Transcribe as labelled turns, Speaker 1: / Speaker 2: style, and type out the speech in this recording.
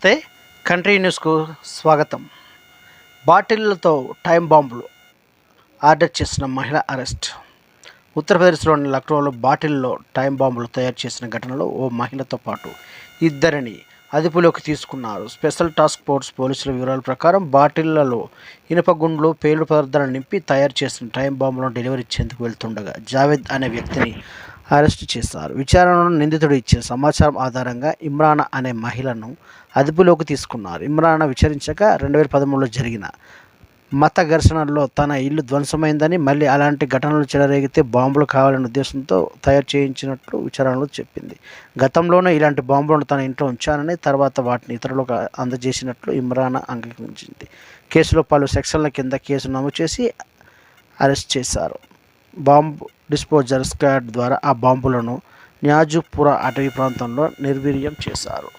Speaker 1: నమస్తే. కంట్రీ న్యూస్కు స్వాగతం. బాటిళ్లతో టైం బాంబులు ఆర్డర్ చేసిన మహిళ అరెస్ట్. ఉత్తరప్రదేశ్లోని లక్నోలో బాటిల్లో టైం బాంబులు తయారు చేసిన ఘటనలో ఓ మహిళతో పాటు ఇద్దరిని అదుపులోకి తీసుకున్నారు. స్పెషల్ టాస్క్ ఫోర్స్ పోలీసుల వివరాల ప్రకారం బాటిళ్లలో ఇనుప గుండ్లు, పేలుడు పదార్థాలను నింపి తయారు చేసిన టైం బాంబులను డెలివరీ ఇచ్చేందుకు వెళ్తుండగా జావేద్ అనే వ్యక్తిని అరెస్టు చేశారు. విచారణలో నిందితుడు ఇచ్చిన సమాచారం ఆధారంగా ఇమ్రానా అనే మహిళను అదుపులోకి తీసుకున్నారు. ఇమ్రానా విచారించగా 2013లో జరిగిన మత ఘర్షణల్లో తన ఇల్లు ధ్వంసమైందని, మళ్ళీ అలాంటి ఘటనలు చెలరేగితే బాంబులు కావాలనే ఉద్దేశంతో తయారు చేయించినట్లు విచారణలో చెప్పింది. గతంలోనే ఇలాంటి బాంబులను తన ఇంట్లో ఉంచానని, తర్వాత వాటిని ఇతరులకు అందజేసినట్లు ఇమ్రానా అంగీకరించింది. కేసులో పలు సెక్షన్ల కింద కేసు నమోదు చేసి అరెస్ట్ చేశారు. బాంబు డిస్పోజల్ స్క్వాడ్ ద్వారా ఆ బాంబులను న్యాజుపురా అటవీ ప్రాంతంలో నిర్వీర్యం చేశారు.